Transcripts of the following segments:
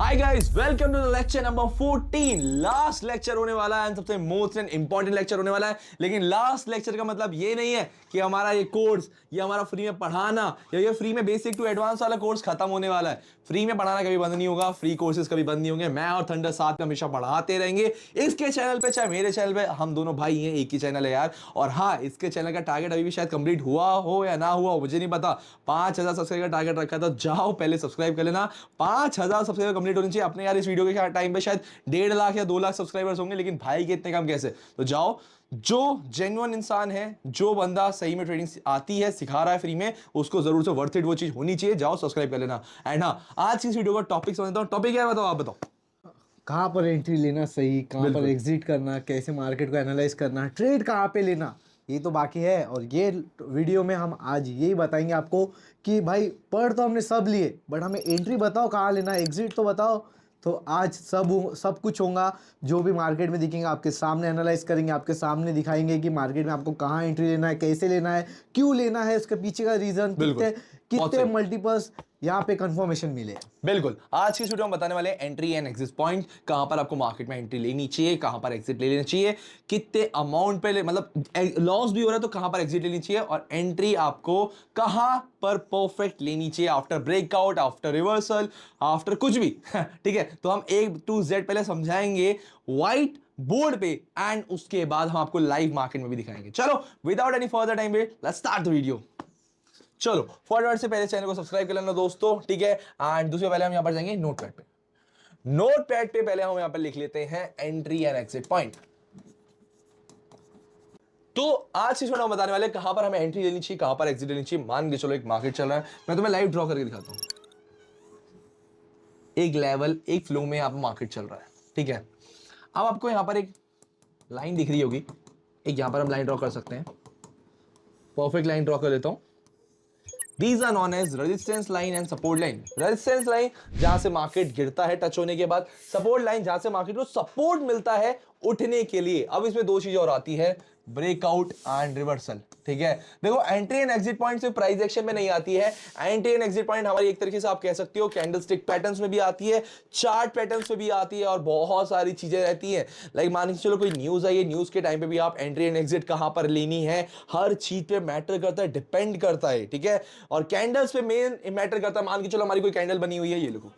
Hi guys, welcome to the lecture number 14। Last lecture होने वाला है एंड सबसे मोस्ट एंड इंपॉर्टेंट लेक्चर होने वाला है। लेकिन लास्ट लेक्चर का मतलब ये नहीं है कि हमारा ये कोर्स, ये हमारा फ्री में पढ़ाना या ये फ्री में बेसिक टू एडवांस वाला कोर्स खत्म होने वाला है। फ्री में पढ़ाना कभी बंद नहीं होगा, फ्री कोर्सेज कभी बंद नहीं होंगे। मैं और थंडर साथ में हमेशा पढ़ाते रहेंगे इसके चैनल पे, चाहे मेरे चैनल पे। हम दोनों भाई हैं, एक ही चैनल है यार। और हाँ, इसके चैनल का टारगेट अभी भी शायद कंप्लीट हुआ हो या ना हुआ हो, मुझे नहीं पता। 5000 सब्सक्राइबर का टारगेट रखा था, जाओ पहले सब्सक्राइब कर लेना। 5000 सब्सक्राइबर कंप्लीट होनी चाहिए अपने यार। इस वीडियो के टाइम पे शायद 1.5 लाख या 2 लाख सब्सक्राइबर्स होंगे, लेकिन भाई के इतने कम कैसे? तो जाओ, जो जेन्युइन इंसान है, जो बंदा सही में ट्रेडिंग आती है, सिखा रहा है फ्री में, उसको जरूर से वर्थ इट वो चीज होनी चाहिए। जाओ सब्सक्राइब कर लेना। एंड हाँ, आज की इस वीडियो का टॉपिक समझता हूँ। टॉपिक क्या है बताओ, आप बताओ। कहाँ पर एंट्री लेना सही, कहाँ पर बिल्कुल एग्जिट करना, कैसे मार्केट को एनालाइज करना, ट्रेड कहाँ पे लेना, ये तो बाकी है। और ये वीडियो में हम आज यही बताएंगे आपको कि भाई पढ़ तो हमने सब लिए, बट हमें एंट्री बताओ कहाँ लेना, एग्जिट तो बताओ। तो आज सब कुछ होगा। जो भी मार्केट में दिखेंगे आपके सामने एनालाइज करेंगे, आपके सामने दिखाएंगे कि मार्केट में आपको कहाँ एंट्री लेना है, कैसे लेना है, क्यों लेना है, उसके पीछे का रीज़न, बिल्कुल, कितने बहुत कितने सही। मल्टीपल्स यहाँ पे कंफर्मेशन मिले। बिल्कुल, आज की वीडियो में बताने वाले हैं एंट्री एंड एग्जिट पॉइंट। कहां पर आपको मार्केट में एंट्री लेनी चाहिए, कहां पर एग्जिट ले लेना चाहिए, कितने अमाउंट पे मतलब लॉस भी हो रहा है तो कहां पर एग्जिट लेनी चाहिए, और एंट्री आपको कहां पर परफेक्ट लेनी चाहिए, after breakout, after reversal, after कुछ भी। ठीक है, तो हम A to Z पहले समझाएंगे व्हाइट बोर्ड पे, एंड उसके बाद हम आपको लाइव मार्केट में भी दिखाएंगे। चलो, without any further time waste, let's start the video. चलो, फॉरवर्ड से पहले चैनल को सब्सक्राइब कर लेना दोस्तों, ठीक है। एंड दूसरे पहले हम यहां पर जाएंगे नोटपैड पे। नोटपैड पे पहले हम यहां पर लिख लेते हैं एंट्री एंड एग्जिट पॉइंट। तो आज इस वीडियो में बताने वाले कहां पर हमें एंट्री लेनी चाहिए, कहां पर एग्जिट लेनी चाहिए। मान के चलो एक मार्केट चल रहा है, मैं तुम्हें लाइव ड्रॉ करके दिखाता हूं। एक लेवल, एक फ्लो में यहां पर मार्केट चल रहा है, ठीक है। अब आपको यहां पर एक लाइन दिख रही होगी, एक यहां पर हम लाइन ड्रॉ कर सकते हैं। परफेक्ट लाइन ड्रॉ कर देता हूं। These are known as resistance line and support line. Resistance line जहां से मार्केट गिरता है टच होने के बाद, सपोर्ट लाइन जहां से मार्केट को सपोर्ट मिलता है उठने के लिए। अब इसमें दो चीजें और आती है, ब्रेकआउट एंड रिवर्सल, ठीक है। देखो, एंट्री एंड एग्जिट पॉइंट सिर्फ प्राइस एक्शन में नहीं आती है। एंट्री एंड एग्जिट पॉइंट हमारी एक तरीके से आप कह सकते हो कैंडलस्टिक पैटर्न्स में भी आती है, चार्ट पैटर्न्स में भी आती है, और बहुत सारी चीजें रहती हैं। लाइक मान के चलो कोई न्यूज आई है, न्यूज के टाइम पे भी आप एंट्री एंड एग्जिट कहां पर लेनी है, हर चीज पे मैटर करता है, डिपेंड करता है, ठीक है। और कैंडल्स पे मेन मैटर करता है। मान के चलो हमारी कोई कैंडल बनी हुई है, ये देखो,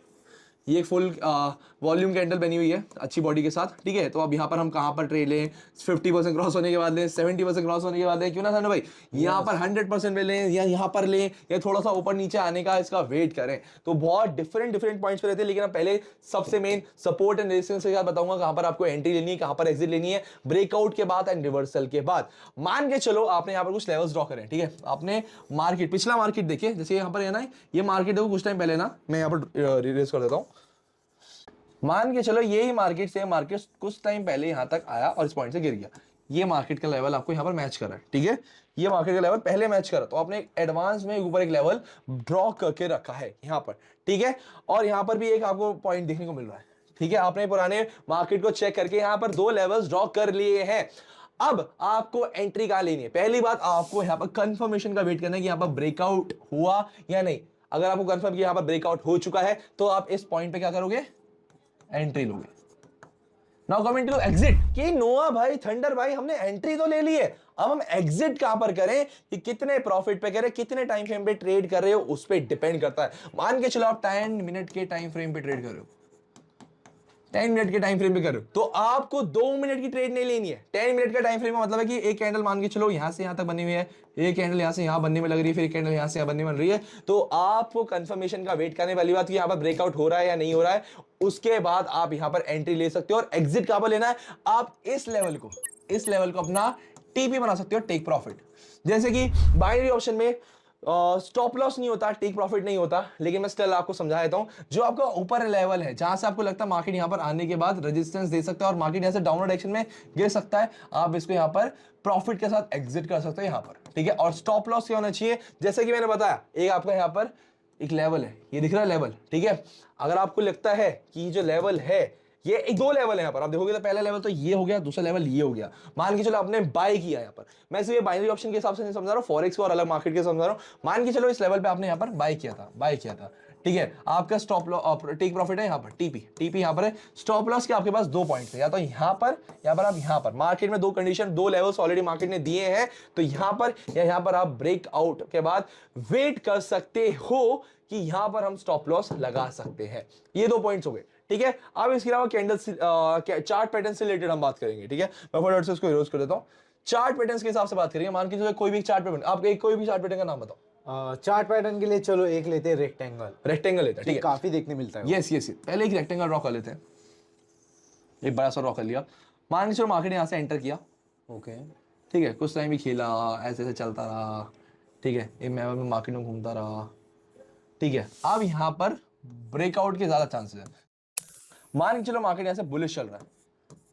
ये एक फुल वॉल्यूम कैंडल बनी हुई है अच्छी बॉडी के साथ, ठीक है। तो अब यहाँ पर हम कहाँ पर ट्रेड लें? 50% क्रॉस होने के बाद लें, 70% क्रॉस होने के बाद लें, क्यों ना था ना भाई? यहाँ पर 100% में लें या यहाँ पर लें, या थोड़ा सा ऊपर नीचे आने का इसका वेट करें। तो बहुत डिफरेंट पॉइंट्स पे रहते हैं। लेकिन अब पहले सबसे मेन सपोर्ट एंड रेजिस्टेंस के साथ बताऊंगा कहाँ पर आपको एंट्री लेनी है, कहाँ पर एग्जिट लेनी है, ब्रेकआउट के बाद एंड रिवर्सल के बाद। मान के चलो आपने यहाँ पर कुछ लेवल्स ड्रॉ करें, ठीक है। आपने मार्केट, पिछला मार्केट देखिए, जैसे यहाँ पर है ना, ये मार्केट देखो कुछ टाइम पहले ना, मैं यहाँ पर रिलीज कर देता हूँ। मान के चलो यही मार्केट से मार्केट कुछ टाइम पहले यहां तक आया और इस पॉइंट से गिर गया। ये मार्केट का लेवल आपको यहां पर मैच कर रहा है, ठीक है। ये मार्केट का लेवल पहले मैच कर रहा, तो आपने एडवांस में ऊपर एक लेवल ड्रॉ करके रखा है यहां पर, ठीक है। और यहां पर भी एक आपको पॉइंट देखने को मिल रहा है, ठीक है। आपने पुराने मार्केट को चेक करके यहां पर 2 लेवल्स ड्रॉ कर लिए हैं। अब आपको एंट्री कहां लेनी है? पहली बात, आपको यहां पर कंफर्मेशन का वेट करना है कि यहां पर ब्रेकआउट हुआ या नहीं। अगर आपको कंफर्म कि यहां पर ब्रेकआउट हो चुका है, तो आप इस पॉइंट पे क्या करोगे? एंट्री लोगे। नाउ कमिंग टू एग्जिट, कि नोआ भाई, थंडर भाई, हमने एंट्री तो ले ली है, अब हम एग्जिट कहां पर करें, कि कितने प्रॉफिट पे करें, कितने टाइम फ्रेम पे ट्रेड कर रहे हो, उस पर डिपेंड करता है। मान के चलो आप 10 मिनट के टाइम फ्रेम पे ट्रेड कर रहे हो, 10 मिनट के टाइम फ्रेम पे कर रहे हो, तो आपको 2 मिनट की ट्रेड नहीं लेनी है। 10 मिनट का टाइम फ्रेम मतलब है कि एक कैंडल मान के चलो यहां से यहां तक बनी हुई है, एक कैंडल यहां से यहां बनने में लग रही है, फिर एक कैंडल यहां से यहां बनने में बन रही है। तो आपको कंफर्मेशन का वेट करने वाली बात कि यहां पर ब्रेकआउट हो रहा है या नहीं हो रहा है, उसके बाद आप यहां पर एंट्री ले सकते हो। और एग्जिट कहां पर लेना है? आप इस लेवल को अपना टीपी बना सकते हो, टेक प्रॉफिट। जैसे कि बाइनरी ऑप्शन में स्टॉप लॉस नहीं होता, टेक प्रॉफिट नहीं होता, लेकिन मैं स्टिल आपको समझा देता हूं। जो आपका ऊपर लेवल है, जहां से आपको लगता है मार्केट यहां पर आने के बाद रेजिस्टेंस दे सकता है और मार्केट यहां से डाउनवर्ड डायरेक्शन में गिर सकता है, आप इसको यहां पर प्रॉफिट के साथ एग्जिट कर सकते हो यहां पर, ठीक है। और स्टॉप लॉस क्या होना चाहिए? जैसे कि मैंने बताया, एक आपका यहां पर एक लेवल है, ये दिख रहा है लेवल, ठीक है। अगर आपको लगता है कि जो लेवल है, ये एक 2 लेवल है यहां पर, आप देखोगे तो पहला लेवल तो ये हो गया, दूसरा लेवल ये हो गया। मान के चलो आपने बाय किया यहां पर, मैं सिर्फ ये बाइनरी ऑप्शन के हिसाब से नहीं समझा रहा हूं, फॉरेक्स को और अलग मार्केट के समझा रहा हूं। मान के चलो इस लेवल पे आपने यहां पर बाय किया था, ठीक है, आपका स्टॉप लॉस टेक प्रॉफिट है यहाँ पर टीपी यहाँ पर है। स्टॉप लॉस के आपके पास 2 पॉइंट्स है, या तो यहाँ पर आप यहाँ पर। मार्केट में 2 कंडीशन, 2 लेवल्स ऑलरेडी मार्केट ने दिए हैं, तो यहाँ पर या यहाँ पर आप ब्रेकआउट के बाद वेट कर सकते हो कि यहाँ पर हम स्टॉप लॉस लगा सकते हैं। ये 2 पॉइंट्स हो गए, ठीक है। अब इसके अलावा कैंडल चार्ट पैटर्न से रिलेटेड हम बात करेंगे, ठीक है। मैं फटाफट से इसको इरोज कर देता हूँ। चार्ट पैटर्न्स के हिसाब से बात करेंगे, मान के चलो कोई भी चार्ट पैटर्न, आप कोई भी चार्ट पैटर्न का नाम बताओ। चार्ट पैटर्न के लिए चलो एक लेते हैं रेक्टेंगल लेते हैं, ठीक है, काफी देखने मिलता है। यस पहले एक रेक्टेंगल ड्रॉ कर लेते हैं, एक बड़ा सा ड्रॉ कर लिया। मान के चलो मार्केट ने यहाँ से एंटर किया, ओके, ठीक है, कुछ टाइम भी खेला, ऐसे ऐसे चलता रहा, ठीक है, एक मैं मार्केट में घूमता रहा, ठीक है। अब यहाँ पर ब्रेकआउट के ज्यादा चांसेस है। मान के चलो मार्केट यहाँ से बुलिश चल रहा है,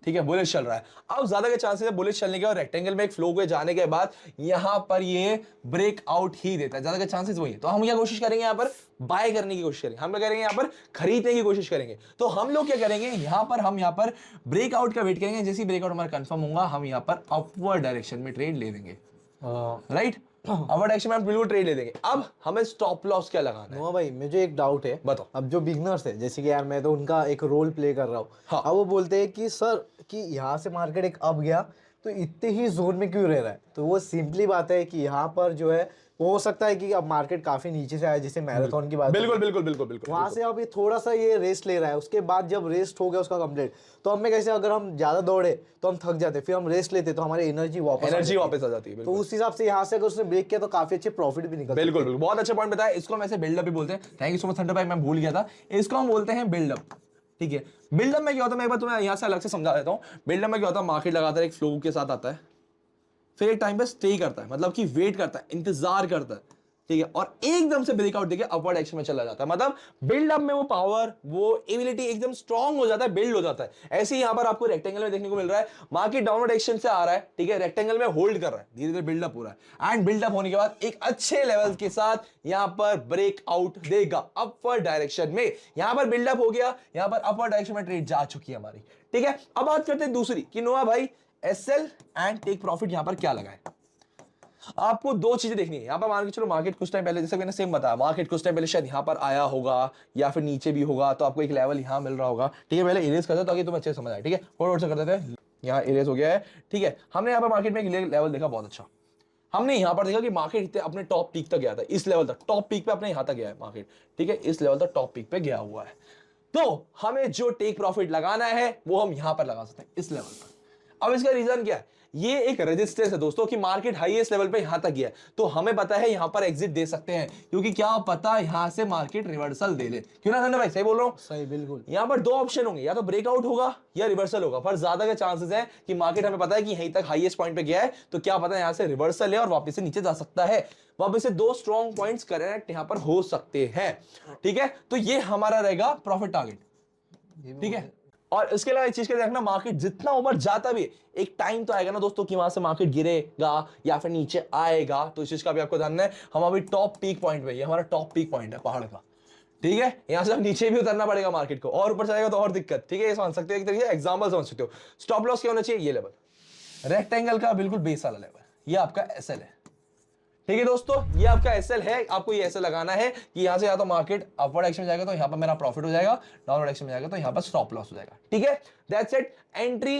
ठीक है, बुलिश चल रहा है। अब ज्यादा के चांसेस है बुलिश चलने के और रेक्टेंगल में एक फ्लो के जाने के बाद यहां पर ये ब्रेकआउट ही देता है, ज्यादा के चांसेस वही है। तो हम क्या कोशिश करेंगे, यहाँ पर बाय करने की कोशिश करेंगे, हम क्या करेंगे, यहाँ पर खरीदने की कोशिश करेंगे। तो हम लोग क्या करेंगे, यहाँ पर ब्रेकआउट का वेट करेंगे। जैसे ब्रेकआउट हमारा कंफर्म होगा, हम यहाँ पर अपवर्ड डायरेक्शन में ट्रेड ले देंगे, राइट, अपवर्ड डायरेक्शन में हम बिल्कुल ट्रेड ले देंगे। अब हमें स्टॉप लॉस क्या लगाना है? भाई मुझे एक डाउट है, बताओ। अब जो बिगनर्स है, जैसे कि यार मैं तो उनका एक रोल प्ले कर रहा हूँ, हाँ। अब वो बोलते हैं कि सर कि यहाँ से मार्केट एक अप गया तो इतने ही जोन में क्यों रह रहा है? तो वो सिंपली बात है कि यहाँ पर जो है वो हो सकता है कि अब मार्केट काफी नीचे से आया, जैसे मैराथन की बात, बिल्कुल वहां से अब ये थोड़ा सा ये रेस्ट ले रहा है, उसके बाद जब रेस्ट हो गया उसका कंप्लीट, तो हमें कैसे, अगर हम ज्यादा दौड़े तो हम थक जाते, फिर हम रेस्ट लेते तो हमारी एनर्जी वापस आ जाती है। तो उस हिसाब से यहाँ से अगर उसने ब्रेक किया तो काफी अच्छे प्रॉफिट भी निकलते हैं। बिल्कुल, बहुत अच्छा पॉइंट बताया। इसको हम ऐसे बिल्डअप भी बोलते हैं। Thank you so much thunder भाई, मैं भूल गया था, इसको हम बोलते हैं बिल्डअप, ठीक है। बिल्डअप में क्या होता है, मैं एक बार तुम्हें यहाँ से अलग से समझा देता हूँ। बिल्डअप में क्या होता है, मार्केट लगातार एक फ्लो के साथ आता है, फिर एक टाइम पे स्टे करता है, मतलब कि वेट करता है, इंतजार करता है, ठीक है, और एकदम से ब्रेकआउट देके अपवर्ड एक्शन में चला जाता है। मतलब बिल्डअप में वो पावर, वो एबिलिटी एकदम स्ट्रांग हो जाता है, बिल्ड हो जाता है। ऐसे ही यहां पर आपको रेक्टेंगल में देखने को मिल रहा है, मार्केट डाउनवर्ड एक्शन से आ रहा है, ठीक है, रेक्टेंगल में होल्ड कर रहा है, धीरे धीरे बिल्डअप हो रहा है, एंड बिल्डअप होने के बाद एक अच्छे लेवल के साथ यहां पर ब्रेकआउट देगा अपवर्ड डायरेक्शन में। यहां पर बिल्डअप हो गया, यहां पर अपवर्ड डायरेक्शन में ट्रेड जा चुकी है हमारी, ठीक है। अब बात करते हैं दूसरी कि नोआ भाई एसएल एंड टेक प्रॉफिट यहां पर क्या लगाए। आपको 2 चीजें देखनी है। यहां पर मान के चलो मार्केट कुछ टाइम पहले, जैसे मैंने सेम बताया, मार्केट कुछ टाइम पहले शायद यहां पर आया होगा या फिर नीचे भी होगा, तो आपको एक लेवल यहां मिल रहा होगा, ठीक है। पहले इरेज कर दो ताकि तुम अच्छे से समझ आए, ठीक है। फॉरवर्ड से कर देते हैं, यहां इरेज हो गया है, ठीक है। हमने यहां पर मार्केट में एक लेवल देखा बहुत अच्छा, हमने यहां पर देखा कि मार्केट अपने टॉप पीक तक गया था, इस लेवल तक, टॉप पीक पे अपने यहां तक गया है मार्केट, ठीक है, इस लेवल तक टॉप पीक पे गया हुआ है। तो हमें जो टेक प्रॉफिट लगाना है वो हम यहां पर लगा सकते हैं, इस लेवल पर। अब इसका रीजन क्या है, ये एक रेजिस्टेंस है दोस्तों कि मार्केट हाईएस्ट लेवल पे यहां तक गया है, तो हमें पता है यहां पर एग्जिट दे सकते हैं, क्योंकि क्या पता यहां से मार्केट रिवर्सल दे ले। क्यों ना धन्य भाई, सही बोल रहा हूं? सही, बिल्कुल। यहां पर 2 ऑप्शन होंगे, या तो ब्रेकआउट होगा या रिवर्सल होगा, पर ज्यादा के चांसेस है कि मार्केट, हमें पता है कि यहीं तक हाईएस्ट पॉइंट पे गया है, तो क्या पता है यहां से रिवर्सल है और वापस से नीचे जा सकता है। वापस से 2 स्ट्रॉन्ग पॉइंट्स करेक्ट यहां पर हो सकते हैं, ठीक है। तो ये हमारा रहेगा प्रॉफिट टारगेट, ठीक है। और इसके अलावा एक चीज का देखना, मार्केट जितना ऊपर जाता भी, एक टाइम तो आएगा ना दोस्तों कि वहां से मार्केट गिरेगा या फिर नीचे आएगा, तो इस चीज का भी आपको ध्यान है। हम अभी टॉप पीक पॉइंट पे, ये हमारा टॉप पीक पॉइंट है पहाड़ का, ठीक है। यहां से नीचे भी उतरना पड़ेगा मार्केट को, और ऊपर चलेगा तो और दिक्कत, ठीक है। ये समझ सकते हो, एक तरीके से एग्जांपल समझ सकते हो। स्टॉप लॉस क्या होना चाहिए, ये लेवल रेक्टेंगल का बिल्कुल बेस वाला लेवल, ये आपका एसएल है, ठीक है दोस्तों। ये आपका एसएल है, आपको ये एसएल लगाना है कि यहां से या तो मार्केट अपवर्ड एक्शन में जाएगा तो यहां पर मेरा प्रॉफिट हो जाएगा, डाउनवर्ड एक्शन में जाएगा तो यहां पर स्टॉप लॉस हो जाएगा, ठीक है। That's it. Entry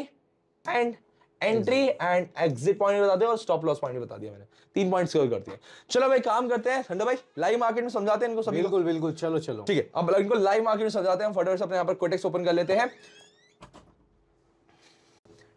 and exit point बता दिया और स्टॉप लॉस पॉइंट बता दिया मैंने, 3 पॉइंट्स कवर कर दिए। चलो भाई काम करते हैं ठंडा भाई, लाइव मार्केट में समझाते हैं इनको सभी। बिल्कुल, चलो ठीक है, अब इनको लाइव मार्केट में समझाते हैं। फटाफट से अपने यहाँ पर कोटेक्स ओपन कर लेते हैं,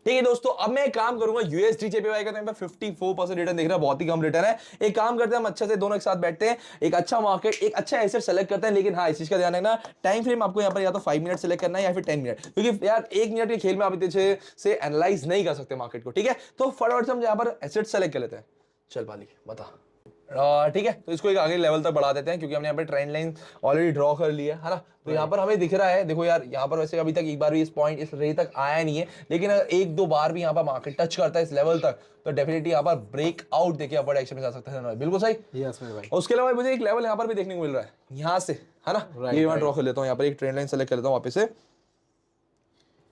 ठीक है दोस्तों। अब मैं एक काम करूंगा, यूएसडी जेपीवाई का तो 54% रिटर्न देख रहा है, बहुत ही कम रिटर्न है। एक काम करते हैं, हम अच्छे से दोनों एक साथ बैठते हैं, एक अच्छा मार्केट, एक अच्छा एसेट सेलेक्ट करते हैं। लेकिन हाँ, इस चीज का ध्यान रखना, टाइम फ्रेम आपको यहाँ पर या तो 5 मिनट सेलेक्ट करना है या फिर 10 मिनट, क्योंकि यार 1 मिनट के खेल में आप इतने से एनालाइज नहीं कर सकते मार्केट को, ठीक है। तो फटाफट से हम यहाँ पर एसेट सेलेक्ट कर लेते हैं। चल पाली बता, ठीक है। तो इसको एक आगे लेवल तक बढ़ा देते हैं, क्योंकि हमने यहाँ पे ट्रेंड लाइन ऑलरेडी ड्रॉ कर ली है ना। तो यहाँ पर हमें दिख रहा है, देखो यार, यहाँ पर वैसे अभी तक एक बार भी इस पॉइंट, इस रेंज तक आया नहीं है, लेकिन अगर 1-2 बार भी यहाँ पर मार्केट टच करता है इस लेवल तक, तो डेफिनेटली यहाँ पर ब्रेकआउट देखिए अपवर्ड एक्शन में जा सकता है। बिल्कुल सही, यस मेरे भाई। उसके अलावा मुझे एक लेवल यहाँ पर भी देखने को मिल रहा है, यहाँ से, है ना। ये मैं ड्रॉ कर लेता हूँ, यहाँ पर एक ट्रेंड लाइन सेलेक्ट कर लेता हूँ वापस से,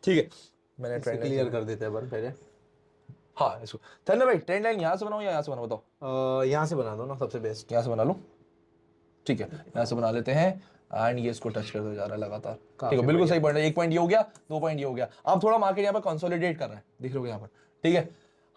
ठीक है। मैंने ट्रेंड लाइन क्लियर कर देते हैं पहले। हाँ, इसको धन्य भाई, ट्रेंड लाइन यहाँ से बनाऊँ या यहाँ से बनाऊँ बताओ? यहाँ से बना दो ना, सबसे बेस्ट। यहाँ से बना लूँ, ठीक है, यहाँ से बना लेते हैं। एंड ये इसको टच करते जा रहा है लगातार, ठीक है, बिल्कुल सही पॉइंट है। 1 पॉइंट ये हो गया, 2 पॉइंट ये हो गया। अब थोड़ा मार्केट यहाँ पर कंसोलिडेट कर रहा है, देख लो यहाँ पर, ठीक है।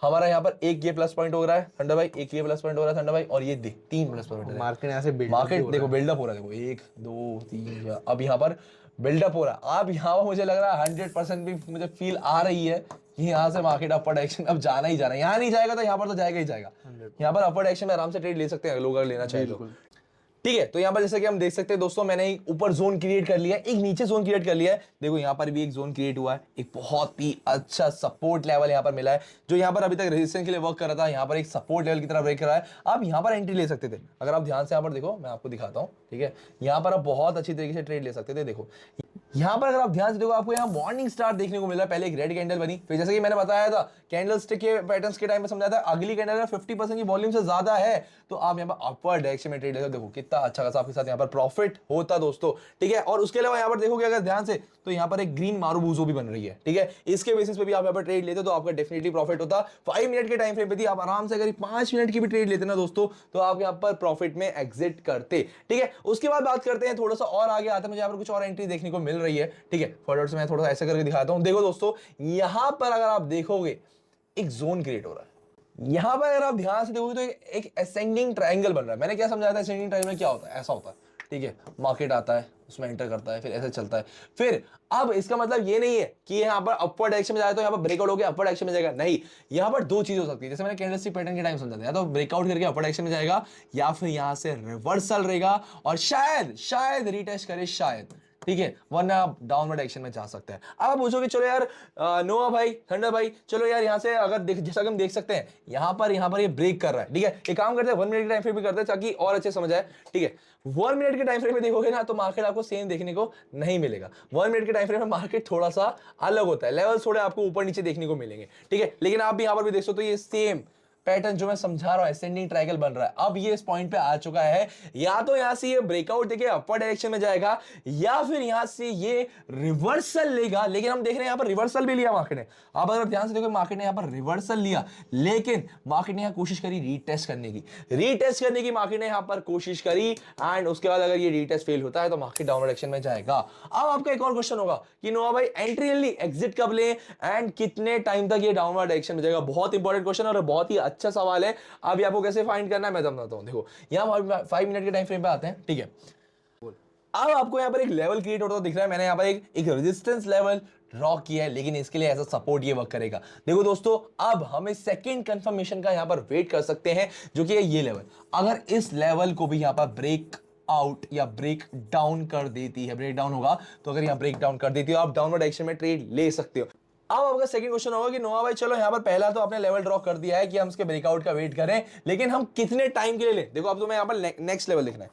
हमारा यहाँ पर एक ये प्लस पॉइंट हो रहा है ठंडा भाई, एक ये प्लस पॉइंट हो रहा है ठंडा भाई, और ये 3 प्लस पॉइंट है। मार्केट यहाँ से मार्केट देखो बिल्डअप हो रहा है, देखो 1 2 3, अब यहाँ पर बिल्डअप हो रहा है। अब यहाँ पर मुझे लग रहा है 100% भी मुझे फील आ रही है कि यहाँ से मार्केट अपर डायरेक्शन अब जाना ही जाना है। यहाँ नहीं जाएगा तो यहाँ पर तो जाएगा ही जाएगा। यहाँ पर अपर डायरेक्शन में आराम से ट्रेड ले सकते हैं लोग अगर लेना चाहे तो, ठीक है। तो यहाँ पर जैसे कि हम देख सकते हैं दोस्तों, मैंने एक ऊपर जोन क्रिएट कर लिया है, एक नीचे जोन क्रिएट कर लिया है। देखो यहाँ पर भी एक जोन क्रिएट हुआ है, एक बहुत ही अच्छा सपोर्ट लेवल यहाँ पर मिला है, जो यहाँ पर अभी तक रेजिस्टेंस के लिए वर्क कर रहा था, यहाँ पर एक सपोर्ट लेवल की तरह ब्रेक कर रहा है। आप यहाँ पर एंट्री ले सकते थे, अगर आप ध्यान से यहाँ पर देखो, मैं आपको दिखाता हूँ, ठीक है। यहाँ पर आप बहुत अच्छी तरीके से ट्रेड ले सकते थे। देखो यहाँ पर अगर आप ध्यान से देखो, आपको यहाँ मॉर्निंग स्टार देखने को मिला है। पहले एक रेड कैंडल बनी, फिर जैसे कि मैंने बताया था कैंडल स्टिक के पैटर्न्स के टाइम में समझाया था, अगली कैंडल अगर 50% की वॉल्यूम से ज्यादा है तो आप यहाँ पर अपवर्ड डायरेक्शन में ट्रेड लेते हो। देखो कितना अच्छा खासा आपके साथ यहाँ पर प्रॉफिट होता दोस्तों, ठीक है। और उसके अलावा यहाँ पर देखोगे अगर ध्यान से, तो यहाँ पर एक ग्रीन मारूबूजो भी बन रही है, ठीक है। इसके बेसिस पे भी आप यहाँ पर ट्रेड लेते तो आपका डेफिनेटली प्रॉफिट होता। 5 मिनट के टाइम फ्रेम पे थी, आप आराम से अगर 5 मिनट की भी ट्रेड लेते ना दोस्तों, तो आप यहाँ पर प्रॉफिट में एग्जिट करते, ठीक है। उसके बाद बात करते हैं थोड़ा सा और आगे आते हैं, मुझे यहाँ पर कुछ और एंट्री देखने को मिल रही है, ठीक है। फॉरवर्ड से मैं थोड़ा सा ऐसा करके दिखाता हूं। देखो दोस्तों, यहां पर अगर आप देखोगे एक जोन क्रिएट हो रहा है। यहां पर अगर आप ध्यान से देखोगे तो एक असेंडिंग ट्रायंगल बन रहा है। मैंने क्या समझाया था असेंडिंग ट्रायंगल क्या होता है, ऐसा होता है, ठीक है। मार्केट आता है, उसमें एंटर करता है, फिर ऐसे चलता है। फिर अब इसका मतलब ये नहीं है कि यहाँ पर अपवर्ड डायरेक्शन में जाए तो यहाँ पर ब्रेकआउट हो गया अपवर्ड डायरेक्शन में जाएगा, नहीं। यहाँ पर दो चीज हो सकती है, जैसे मैंने कैंडलस्टिक पैटर्न के टाइम समझा था, या तो ब्रेकआउट करके अपवर्ड डायरेक्शन में जाएगा, या फिर यहाँ से रिवर्सल रहेगा और शायद रिटेस्ट करे, शायद, ठीक है, वरना आप डाउनवर्ड डायरेक्शन में जा सकते हैं। अब आप पूछोगे चलो यार नोआ भाई, थंडर भाई, चलो यार यहाँ से अगर जैसा कि हम देख सकते हैं यहाँ पर ये ब्रेक कर रहा है, ठीक है। एक काम करते हैं 1 मिनट के टाइम फ्रेम भी करते हैं ताकि और अच्छे समझ आए, ठीक है। 1 मिनट के टाइम फ्रेम में देखोगे ना तो मार्केट आपको सेम देखने को नहीं मिलेगा। 1 मिनट के टाइम फ्रेम में मार्केट थोड़ा सा अलग होता है, लेवल थोड़े आपको ऊपर नीचे देखने को मिलेंगे, ठीक है। लेकिन आप भी यहाँ पर भी देख सकते हो, ये सेम पैटर्न जो मैं समझा रहा हूं, असेंडिंग ट्रायंगल बन रहा है। अब ये इस पॉइंट पे आ चुका है, या तो यहां से ये ब्रेकआउट देके अपर डायरेक्शन में जाएगा, या फिर यहां से ये रिवर्सल लेगा। लेकिन हम देख रहे हैं यहां पर रिवर्सल भी लिया मार्केट ने। आप अगर ध्यान से देखो, मार्केट ने यहां पर रिवर्सल लिया, लेकिन मार्केट ने यहां कोशिश करी रीटेस्ट करने की मार्केट ने यहां पर कोशिश करी, एंड उसके बाद अगर ये रीटेस्ट फेल होता है तो मार्केट डाउनवर्ड डायरेक्शन में जाएगा। अब आपका एक और क्वेश्चन होगा कि नोआ भाई एंट्री ले एग्जिट कब ले एंड कितने टाइम तक ये डाउनवर्ड डायरेक्शन में जाएगा। बहुत इंपॉर्टेंट क्वेश्चन और बहुत ही अच्छा सवाल है। अब आपको कैसे फाइंड करना है मैं बताता हूं। देखो यहां 5 मिनट के टाइम फ्रेम पे आते हैं, ठीक है। अब आपको यहां पर एक लेवल क्रिएट होता दिख रहा है। मैंने यहां पर एक रेजिस्टेंस लेवल ड्रॉ किया है, लेकिन इसके लिए ऐसा सपोर्ट ये वर्क करेगा। देखो दोस्तों, अब हमें सेकंड कंफर्मेशन का यहां पर वेट कर सकते हैं, जो कि है ये लेवल। अगर इस लेवल को भी यहां पर ब्रेक आउट या ब्रेक डाउन कर देती है, ब्रेक डाउन होगा तो अगर यहां ब्रेक डाउन कर देती है, आप डाउनवर्ड डायरेक्शन में ट्रेड ले सकते हो। अब आपका सेकंड क्वेश्चन होगा कि नोआ भाई चलो यहां पर पहला तो आपने लेवल ड्रॉ कर दिया है कि हम इसके ब्रेकआउट का वेट करें, लेकिन हम कितने टाइम के लिए लें। देखो अब तुम्हें यहां पर नेक्स्ट लेवल देखना है,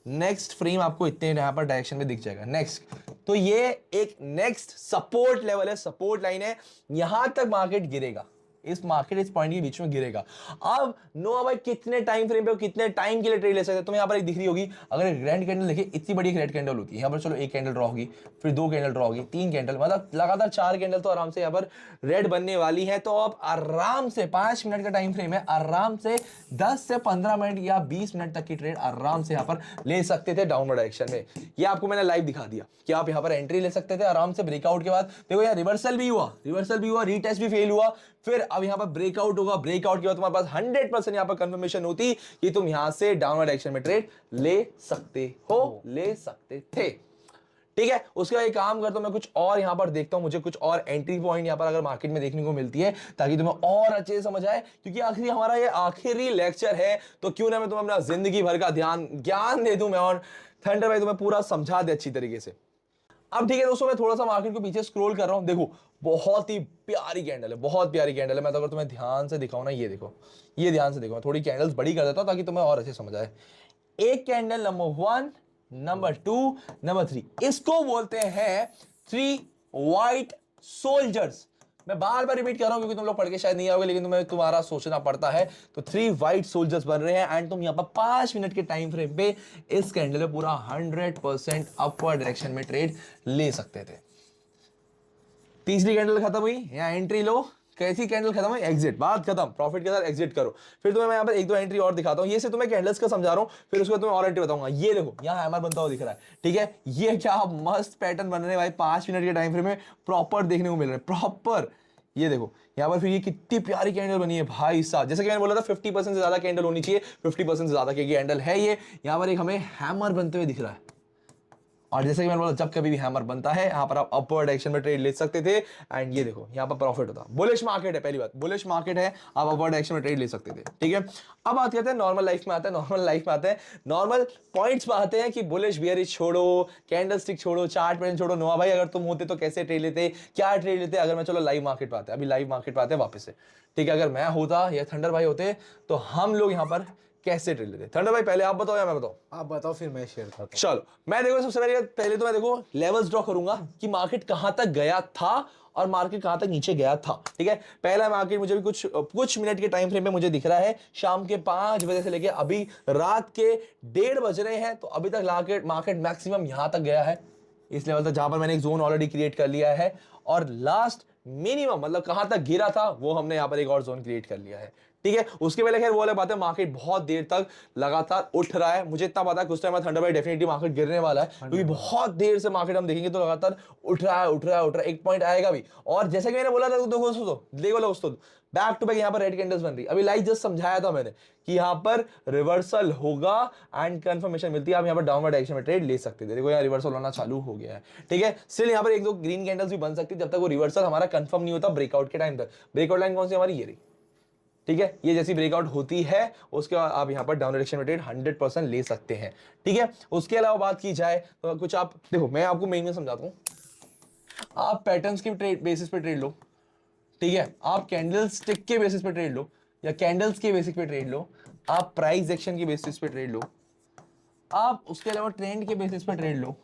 नेक्स्ट फ्रेम आपको इतने यहां पर डायरेक्शन में दिख जाएगा। नेक्स्ट, तो ये एक नेक्स्ट सपोर्ट लेवल है, सपोर्ट लाइन है, यहां तक मार्केट गिरेगा, इस मार्केट इस पॉइंट के बीच में गिरेगा। अब नोआ भाई कितने टाइम फ्रेम पे कितने टाइम के लिए ट्रेड ले सकते हैं। तुम्हें यहाँ पर एक दिख रही होगी, अगर एक रेड कैंडल देखिए, इतनी बड़ी एक रेड कैंडल होती है यहाँ पर, चलो एक कैंडल ड्रॉ होगी, फिर 2 कैंडल ड्रॉ होगी, 3 कैंडल, मतलब लगातार 4 कैंडल तो आराम से यहाँ पर रेड बनने वाली है। तो आप आराम से 5 मिनट का टाइम फ्रेम है, आराम से 10 से 15 मिनट या 20 मिनट तक की ट्रेड आराम से यहाँ पर ले सकते थे डाउनवर्ड डायरेक्शन में। ये आपको मैंने लाइव दिखा दिया कि आप यहाँ पर एंट्री ले सकते थे आराम से ब्रेकआउट के बाद। देखो यार रिवर्सल भी हुआ, रीटेस्ट भी फेल हुआ, फिर अब यहाँ पर ब्रेकआउट होगा, ब्रेकआउट के बाद तुम्हारे पास 100% यहाँ पर कंफर्मेशन होती कि तुम यहाँ से डाउनवर्ड डायरेक्शन में ट्रेड ले सकते हो, ले सकते थे, ठीक है। उसके बाद एक काम करता हूं, मैं कुछ और यहां पर देखता हूं, मुझे कुछ और एंट्री पॉइंट यहां पर अगर मार्केट में देखने को मिलती है ताकि तुम्हें और अच्छे से समझ आए, क्योंकि आखिरी हमारा ये आखिरी लेक्चर है, तो क्यों ना मैं तुम्हें अपना जिंदगी भर का ज्ञान दे दूं मैं, और थंडर भाई तुम्हें पूरा समझा दे अच्छी तरीके से। अब ठीक है दोस्तों, मैं थोड़ा सा मार्केट को पीछे स्क्रॉल कर रहा हूं। देखो बहुत ही प्यारी कैंडल है, बहुत प्यारी कैंडल है। मैं तो अगर तुम्हें ध्यान से दिखाऊं ना, ये देखो, ये ध्यान से देखो, मैं थोड़ी कैंडल्स बड़ी कर देता हूं ताकि तुम्हें और अच्छे समझ आए। एक कैंडल नंबर 1, नंबर 2, नंबर 3, इसको बोलते हैं 3 वाइट सोल्जर्स। मैं बार बार रिपीट कर रहा हूं क्योंकि तुम लोग पढ़ के शायद नहीं आओगे, लेकिन तुम्हें तुम्हारा सोचना पड़ता है। तो 3 वाइट सोल्जर्स बन रहे हैं, एंड तुम यहां पर 5 मिनट के टाइम फ्रेम पे इस कैंडल में पूरा 100% अपवर्ड डायरेक्शन में ट्रेड ले सकते थे। तीसरी कैंडल खत्म हुई, यहां एंट्री लो, कैसी कैंडल खत्म है, एग्जिट, बात खत्म, प्रॉफिट के साथ एग्जिट करो। फिर तुम्हें मैं यहाँ पर एक दो एंट्री और दिखाता हूँ, ये से तुम्हें कैंडल्स का समझा रहा हूँ, फिर उसके बाद तुम्हें और एंट्री बताऊंगा। ये देखो यहाँ हैमर बनता हुआ दिख रहा है, ठीक है, ये क्या मस्त पैटर्न बन रहे हैं भाई, 5 मिनट के टाइम फ्रेम में प्रॉपर देखने को मिल रहा है, प्रॉपर। ये देखो यहाँ पर फिर ये कितनी प्यारी कैंडल बनी है भाई साहब, जैसे कि मैंने बोला था 50% से ज्यादा कैंडल होनी चाहिए, 50% से ज्यादा की कैंडल है ये। यहाँ पर एक हमें हैमर बनते हुए दिख रहा है, और जैसे कि मैंने बोला जब कभी भी हैमर बनता है यहाँ पर आप अपवर्ड डायरेक्शन में ट्रेड ले सकते थे, एंड ये देखो यहाँ पर प्रॉफिट होता। बुलिश मार्केट है, पहली बात बुलिश मार्केट है, आप अपवर्ड डायरेक्शन में ट्रेड ले सकते थे, ठीक है। अब बात करते हैं नॉर्मल लाइफ में आते हैं, नॉर्मल लाइफ में आते हैं, नॉर्मल पॉइंट्स पे आते हैं कि बुलिश बियरिश छोड़ो, कैंडल स्टिक छोड़ो, चार्ट पैटर्न छोड़ो। नोआ भाई अगर तुम होते तो कैसे ट्रेड लेते, क्या ट्रेड लेते? अगर मैं चलो लाइव मार्केट पे आते हैं, अभी लाइव मार्केट पे आते हैं वापस से, ठीक है। अगर मैं होता या थंडर भाई होते तो हम लोग यहाँ पर कैसे ट्रेड लेते? थंडर भाई पहले आप बताओ या मैं बताऊं? आप बताओ फिर मैं शेयर करता हूं। चलो मैं देखो सबसे पहले तो मैं देखो लेवल्स ड्रॉ करूंगा कि मार्केट कहां तक गया था और मार्केट कहां तक नीचे गया था, ठीक है। पहला मार्केट मुझे भी कुछ मिनट के टाइम फ्रेम में मुझे दिख रहा है, शाम के 5 बजे से लेके अभी रात के 1:30 बज रहे हैं, तो अभी तक मार्केट मैक्सिमम यहां तक गया है, इस लेवल तक, जहां पर मैंने एक जोन ऑलरेडी क्रिएट कर लिया है, और लास्ट मिनिमम मतलब कहां तक गिरा था वो हमने यहां पर एक और जोन क्रिएट कर लिया है, ठीक है। उसके पहले खैर वो अलग बात है, मार्केट बहुत देर तक लगातार उठ रहा है, मुझे इतना पता है कुछ टाइम में थंडर भाई डेफिनेटली मार्केट गिरने वाला है, क्योंकि बहुत देर से मार्केट हम देखेंगे तो लगातार उठ रहा है, एक पॉइंट आएगा भी। और जैसे कि मैंने बोला था, देखो दोस्तों बैक टू बैक यहाँ पर रेड कैंडल्स बन रही, अभी लाइव जस्ट समझाया था मैंने कि यहाँ पर रिवर्सल होगा एंड कंफर्मेशन मिलती है, आप यहाँ पर डाउनवर्ड डायरेक्शन में ट्रेड ले सकते थे। देखो यहाँ रिवर्सल होना चालू हो गया है, ठीक है। स्टिल यहाँ पर एक दो ग्रीन कैंडल्स भी बन सकती है जब तक वो रिवर्सल हमारा कंफर्म नहीं होता ब्रेकआउट के टाइम तक। ब्रेकआउट लाइन कौन सी हमारी, ये रही, ठीक है। ये जैसी ब्रेकआउट होती है उसके बाद आप यहां पर डाउन डायरेक्शन में ट्रेड 100% ले सकते हैं, ठीक है। उसके अलावा बात की जाए तो कुछ आप देखो, मैं आपको मेन में समझाता हूं, आप पैटर्न्स के ट्रेड बेसिस पे ट्रेड लो, ठीक है, आप कैंडल स्टिक के बेसिस पे ट्रेड लो, या कैंडल्स के बेसिस पे ट्रेड लो, आप प्राइस एक्शन के बेसिस पे ट्रेड लो, आप उसके अलावा ट्रेंड के बेसिस पे ट्रेड लो,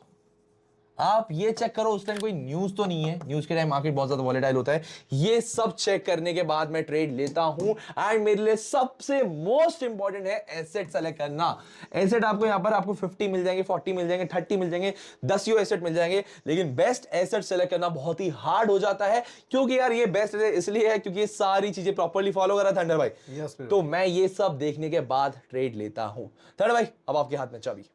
आप ये चेक करो उस टाइम कोई न्यूज तो नहीं है, न्यूज के टाइम मार्केट बहुत ज्यादा वॉलेटाइल होता है, ये सब चेक करने के बाद मैं ट्रेड लेता हूं। एंड मेरे लिए सबसे मोस्ट इंपॉर्टेंट है एसेट सेलेक्ट करना। एसेट आपको यहां पर आपको 50 मिल जाएंगे, 40 मिल जाएंगे, 30 मिल जाएंगे, 10 एसेट मिल जाएंगे, लेकिन बेस्ट एसेट सेलेक्ट करना बहुत ही हार्ड हो जाता है, क्योंकि यार ये बेस्ट इसलिए है क्योंकि ये सारी चीजें प्रॉपर्ली फॉलो कर रहा है थंडर भाई। तो मैं ये सब देखने के बाद ट्रेड लेता हूं। थंडर भाई अब आपके हाथ में चाबी।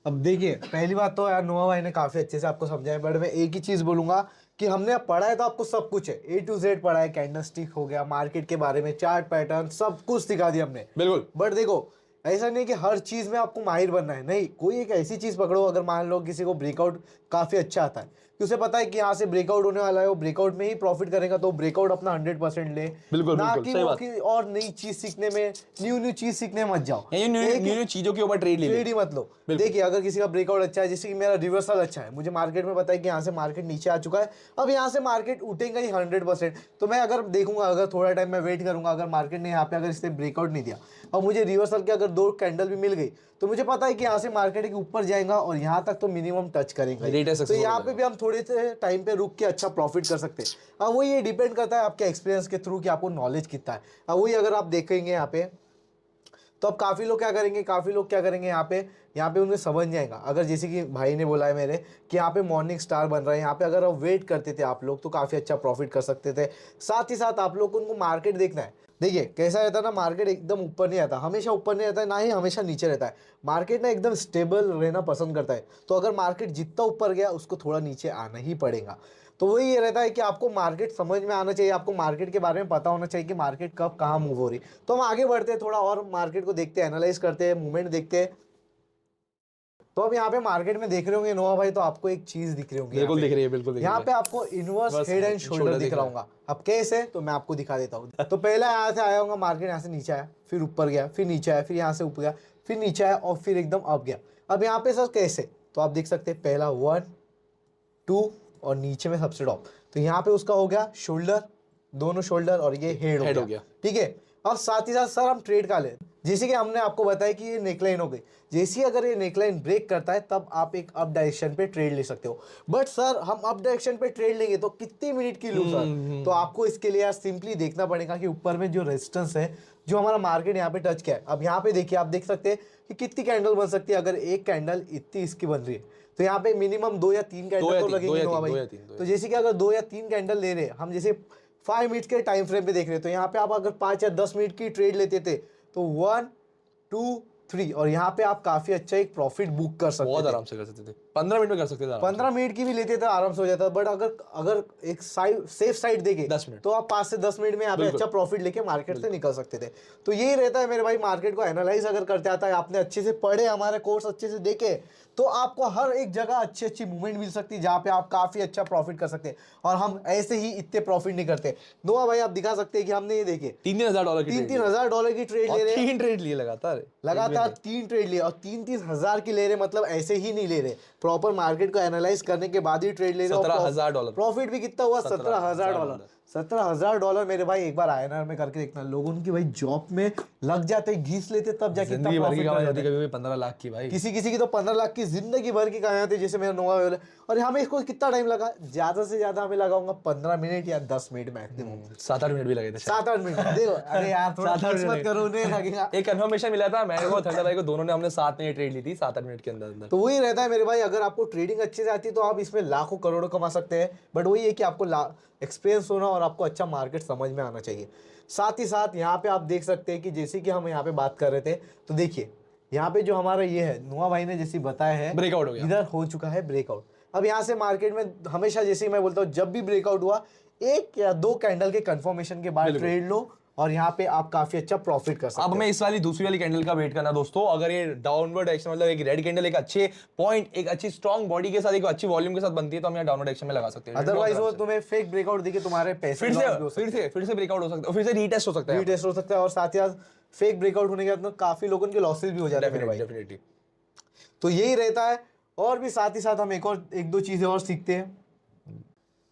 अब देखिए पहली बात तो यार नोआ भाई ने काफी अच्छे से आपको समझाया, बट मैं एक ही चीज बोलूंगा कि हमने अब पढ़ा है तो आपको सब कुछ है, A to Z पढ़ा है, कैंडल स्टिक हो गया, मार्केट के बारे में, चार्ट पैटर्न, सब कुछ सिखा दिया हमने, बिल्कुल। बट देखो ऐसा नहीं कि हर चीज में आपको माहिर बनना है, नहीं, कोई एक ऐसी चीज पकड़ो, अगर मान लो किसी को ब्रेकआउट काफी अच्छा आता है, कि उसे पता है कि यहाँ से ब्रेकआउट होने वाला है, वो ब्रेकआउट में ही प्रॉफिट करेगा, तो ब्रेकआउट अपना 100% ले, बिल्कुल, ना बिल्कुल, कि सही वो बात। कि और नई चीज सीखने में, न्यू चीज सीखने मत जाओ, न्यू चीजों के ऊपर ट्रेड ले ट्रेड ही मत लो। देखिए अगर किसी का ब्रेकआउट अच्छा है, जैसे कि मेरा रिवर्सल अच्छा है, मुझे मार्केट में पता है कि यहाँ से मार्केट नीचे आ चुका है, अब यहाँ से मार्केट उठेगा ही 100%, तो मैं अगर देखूंगा, अगर थोड़ा टाइम मैं वेट करूंगा, अगर मार्केट ने यहाँ पे अगर इसने ब्रेकआउट नहीं दिया और मुझे रिवर्सल के अगर 2 कैंडल भी मिल गई, तो मुझे पता है कि यहाँ से मार्केट के ऊपर जाएगा और यहाँ तक तो मिनिमम टच करेंगे, तो यहाँ पे भी हम थोड़े से टाइम पे रुक के अच्छा प्रॉफिट कर सकते हैं। अब वो ये डिपेंड करता है आपके एक्सपीरियंस के थ्रू कि आपको नॉलेज कितना है। अब वही अगर आप देखेंगे यहाँ पे, तो अब काफ़ी लोग क्या करेंगे यहाँ पे उन्हें समझ जाएगा, अगर जैसे कि भाई ने बोला है मेरे कि यहाँ पे मॉर्निंग स्टार बन रहा है, यहाँ पे अगर आप वेट करते थे आप लोग तो काफ़ी अच्छा प्रॉफिट कर सकते थे। साथ ही साथ आप लोग को उनको मार्केट देखना है, देखिए कैसा रहता है ना, मार्केट एकदम ऊपर नहीं आता, हमेशा ऊपर नहीं रहता है, ना ही हमेशा नीचे रहता है, मार्केट ना एकदम स्टेबल रहना पसंद करता है, तो अगर मार्केट जितना ऊपर गया उसको थोड़ा नीचे आना ही पड़ेगा। तो वही ये रहता है कि आपको मार्केट समझ में आना चाहिए, आपको मार्केट के बारे में पता होना चाहिए कि मार्केट कब कहाँ मूव हो रही। तो हम आगे बढ़ते हैं, थोड़ा और मार्केट को देखते हैं, एनालाइज करते हैं, मूवमेंट देखते हैं। तो अब यहाँ पे मार्केट में देख रहे होंगे नोआ भाई, तो आपको एक चीज दिख रही होगी, बिल्कुल दिख रही है, बिल्कुल यहाँ पे आपको इनवर्स हेड एंड शोल्डर दिख रहा होगा। अब कैसे, तो मैं आपको दिखा देता हूँ। तो पहला यहाँ से आया होगा मार्केट, यहाँ से नीचे आया, फिर ऊपर गया, फिर नीचे आया, फिर यहाँ से ऊपर गया, फिर नीचे आया और फिर एकदम अप गया। अब यहाँ पे सर कैसे, तो आप देख सकते हैं पहला 1 2 और नीचे में सबसे टॉप, तो यहाँ पे उसका हो गया शोल्डर, दोनों शोल्डर, और ये हेड हो गया, ठीक है। अब साथ ही साथ सर हम ट्रेड का ले, जैसे कि हमने आपको बताया कि ये नेकलाइन हो गई, जैसे अगर ये नेकलाइन ब्रेक करता है तब आप एक अप डायरेक्शन पे ट्रेड ले सकते हो। बट सर हम अप डायरेक्शन पे ट्रेड लेंगे तो कितनी मिनट की लूँ सर, तो आपको इसके लिए यार सिंपली देखना पड़ेगा कि ऊपर में जो रेजिस्टेंस है, जो हमारा मार्केट यहाँ पे टच किया है, अब यहाँ पे देखिए, आप देख सकते हैं कि कितनी कैंडल बन सकती है। अगर एक कैंडल इतनी इसकी बन रही है तो यहाँ पे मिनिमम 2 या 3 कैंडल तो लगेंगे नोआ भाई। तो जैसे कि अगर 2 या 3 कैंडल ले रहे हैं हम, जैसे 5 मिनट के टाइम फ्रेम पे देख रहे हो, तो यहाँ पे आप अगर 5 या 10 मिनट की ट्रेड लेते थे तो 1 2 3 और यहाँ पे आप काफी अच्छा एक प्रॉफिट बुक कर सकते बहुत थे। आराम से कर सकते थे, 15 मिनट में कर सकते थे आराम से। 15 मिनट की भी लेते थे आराम से हो जाता, बट अगर अगर एक साइड सेफ साइड देके 10 मिनट। तो आप 5 से 10 मिनट में यहाँ पे बिल्कुल। अच्छा प्रॉफिट लेके मार्केट से निकल सकते थे। तो यही रहता है मेरे भाई, मार्केट को एनालाइज अगर करते आता है, आपने अच्छे से पढ़े, हमारे कोर्स अच्छे से देखे, तो आपको हर एक जगह अच्छी अच्छी मूवमेंट मिल सकती है जहाँ पे आप काफी अच्छा प्रॉफिट कर सकते हैं। और हम ऐसे ही इतने प्रॉफिट नहीं करते। नोआ भाई आप दिखा सकते हैं कि हमने ये देखे $3,000 की 3,000 की ट्रेड ले रहे हैं, 3 ट्रेड लिए लगातार। लगातार 3 ट्रेड लिए और 3,000 की ले रहे, मतलब ऐसे ही नहीं ले रहे, प्रॉपर मार्केट को एनालाइज करने के बाद ही ट्रेड ले रहे। $17,000 प्रॉफिट भी कितना हुआ? $17,000। $17,000 मेरे भाई एक बार INR में करके देखना। लोगों की भाई जॉब में लग जाते, घीस लेते, तब जाके इतना जिंदगी भर की प्रॉफिट कमाई कर होती, जाते। कभी 15 लाख की भाई। किसी किसी की तो 15 लाख की जिंदगी भर की कमाई होती, जैसे मेरा नोवा वाला। और हमें इसको कितना टाइम लगा? ज्यादा से ज्यादा हमें लगाऊंगा 15 मिनट या 10 मिनट मैक्सिमम। 7-8 मिनट भी लगे थे। 7-8 मिनट देखो, अरे यार थोड़ा 7-8 मत मिनट। करो, नहीं लगेगा। एक कंफर्मेशन मिला था मेरे को, थंडर भाई को, दोनों ने हमने साथ में ये ट्रेड ली थी 7-8 मिनट के अंदर अंदर। तो वही रहता है मेरे भाई, अगर आपको ट्रेडिंग अच्छे से आती है तो आप इसमें लाखों करोड़ों कमा सकते हैं, बट वही है कि आपको एक्सपीरियंस होना और आपको अच्छा मार्केट समझ में आना चाहिए। साथ ही साथ यहाँ पे आप देख सकते हैं कि जैसे कि हम यहाँ पे बात कर रहे थे, तो देखिए यहाँ पे जो हमारा ये है, नुआ भाई ने जैसे बताया है, ब्रेकआउट हो गया, इधर हो चुका है ब्रेकआउट। अब यहाँ से मार्केट में हमेशा, जैसे कि मैं बोलता हूँ, जब भी ब्रेकआउट हुआ 1 या 2 कैंडल के कंफर्मेशन के बाद ट्रेड लो और यहाँ पे आप काफी अच्छा प्रॉफिट कर सकते अब हैं। हमें इस वाली दूसरी वाली कैंडल का वेट करना दोस्तों। अगर ये डाउनवर्ड डायरेक्शन, मतलब एक रेड कैंडल एक अच्छे पॉइंट, एक अच्छी स्ट्रांग बॉडी के साथ, एक अच्छी वॉल्यूम के साथ बनती है, तो हम यहाँ डाउनवर्ड डायरेक्शन में लगा सकते हैं। अदरवाइज वो तुम्हें फेक ब्रेकआउट देके तुम्हारे पैसे फिर से ब्रेकआउट हो सकता है, फिर से रीटेस्ट हो सकता है, रीटेस्ट हो सकता है, और साथ ही साथ फेक ब्रेकआउट होने के बाद काफी लोगों के लॉसेस भी हो जाते हैं मेरे भाई। डेफिनेटली। तो यही रहता है। और भी साथ ही साथ हम एक दो चीजें और सीखते हैं।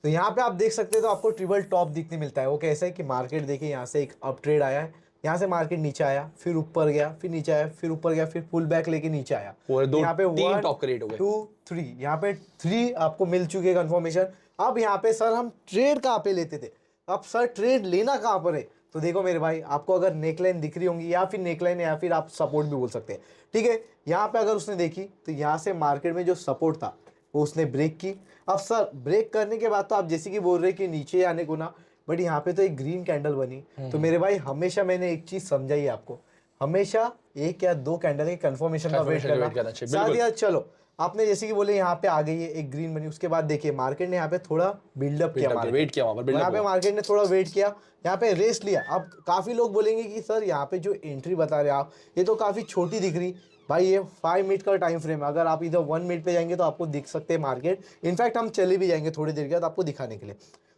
तो यहाँ पे आप देख सकते हैं, तो आपको ट्रिपल टॉप दिखने मिलता है। वो कैसे है कि मार्केट देखिए, यहाँ से एक अप ट्रेड आया है, यहाँ से मार्केट नीचे आया, फिर ऊपर गया, फिर नीचे आया, फिर ऊपर गया, फिर पुल बैक लेके नीचे आया। यहाँ पे 3 टॉप क्रिएट हो गए, 2 3, यहाँ पे 3 आपको मिल चुके कंफर्मेशन। अब यहाँ पे सर हम ट्रेड कहाँ पे लेते थे, अब सर ट्रेड लेना कहाँ पर है? तो देखो मेरे भाई, आपको अगर नेकलाइन दिख रही होंगी, या फिर नेकलाइन, या फिर आप सपोर्ट भी बोल सकते हैं, ठीक है। यहाँ पे अगर उसने देखी तो यहाँ से मार्केट में जो सपोर्ट था वो उसने ब्रेक की। अब सर ब्रेक करने के बाद तो आप जैसे कि बोल रहे कि नीचे आने को ना, बट यहाँ पे तो एक ग्रीन कैंडल बनी। तो मेरे भाई हमेशा मैंने एक चीज समझाई है आपको, हमेशा 1 या 2 कैंडल के कंफर्मेशन का वेट करना। साथ ही चलो, आपने जैसे कि बोले यहाँ पे आ गई है, एक ग्रीन बनी, उसके बाद देखिए मार्केट ने यहाँ पे थोड़ा बिल्डअप किया, वेट किया, वहां पर यहाँ पे मार्केट ने थोड़ा वेट किया, यहाँ पे रेस्ट लिया। अब काफी लोग बोलेंगे कि सर यहाँ पे जो एंट्री बता रहे आप, ये तो काफी छोटी दिख रही। भाई ये 5 मिनट का टाइम फ्रेम है, अगर आप इधर 1 मिनट पे जाएंगे तो आपको दिख सकते हैं मार्केट। इनफैक्ट हम चले भी जाएंगे थोड़ी देर के बाद आपको दिखाने के लिए।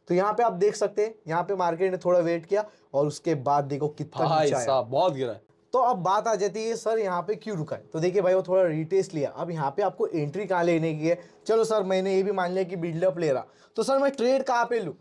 तो यहाँ पे आप देख सकते हैं, यहाँ पे मार्केट ने थोड़ा वेट किया और उसके बाद देखो कितना नीचे आया, बहुत गिरा है। तो अब बात आ जाती है सर यहाँ पे क्यों रुका है? तो देखिए भाई, वो थोड़ा रीटेस्ट लिया। अब यहाँ पे आपको एंट्री कहाँ लेने की है? चलो सर मैंने ये भी मान लिया कि बिल्डअप ले रहा, तो सर मैं ट्रेड कहाँ पे लूँ?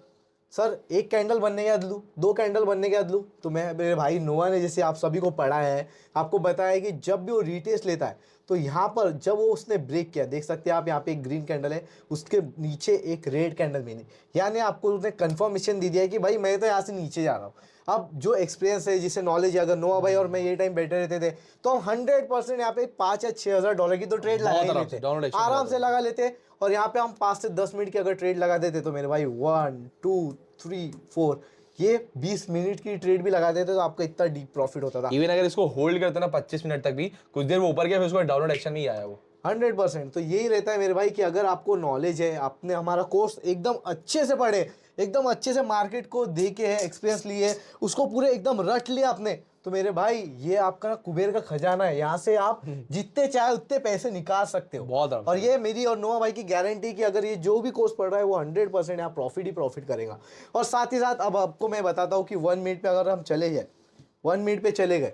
सर 1 कैंडल बनने के बाद लूँ, 2 कैंडल बनने के बाद लूँ? तो मैं, मेरे भाई नोआ ने जैसे आप सभी को पढ़ा है, आपको बताया है कि जब भी वो रीटेस्ट लेता है, तो यहाँ पर जब वो उसने ब्रेक किया, देख सकते हैं आप, यहाँ पे एक ग्रीन कैंडल है, उसके नीचे एक रेड कैंडल बनी, यानी आपको उसने कंफर्मेशन दे दिया है कि भाई मैं तो यहाँ से नीचे जा रहा हूँ। अब जो एक्सपीरियंस है, जिसे नॉलेज है, अगर नोआ भाई और मैं ये टाइम बैठे रहते थे तो हम 100% यहाँ पे 5 या 6 हज़ार डॉलर की तो ट्रेड लगा ही लेते, आराम से लगा लेते। और यहाँ पे हम 5 से 10 मिनट की अगर ट्रेड लगा देते तो मेरे भाई 1 2 3 4 ये 20 मिनट की ट्रेड भी लगा देते तो आपका इतना डीप प्रॉफिट होता था। इवन अगर इसको होल्ड करते ना 25 मिनट तक भी, कुछ देर वो ऊपर गया, फिर उसको डाउनवर्ड एक्शन में ही आया वो 100%। तो यही रहता है मेरे भाई कि अगर आपको नॉलेज है, आपने हमारा कोर्स एकदम अच्छे से पढ़े, एकदम अच्छे से मार्केट को देखे है, एक्सपीरियंस लिए, उसको पूरे एकदम रट लिया आपने, तो मेरे भाई ये आपका कुबेर का खजाना है। यहाँ से आप जितने चाहे उतने पैसे निकाल सकते हो। बहुत। और ये मेरी और नोआ भाई की गारंटी कि अगर ये जो भी कोर्स पढ़ रहा है वो 100% यहाँ प्रॉफिट ही प्रॉफिट करेगा। और साथ ही साथ अब आपको मैं बताता हूँ कि 1 मिनट पे अगर हम चले जाए, 1 मिनट पे चले गए,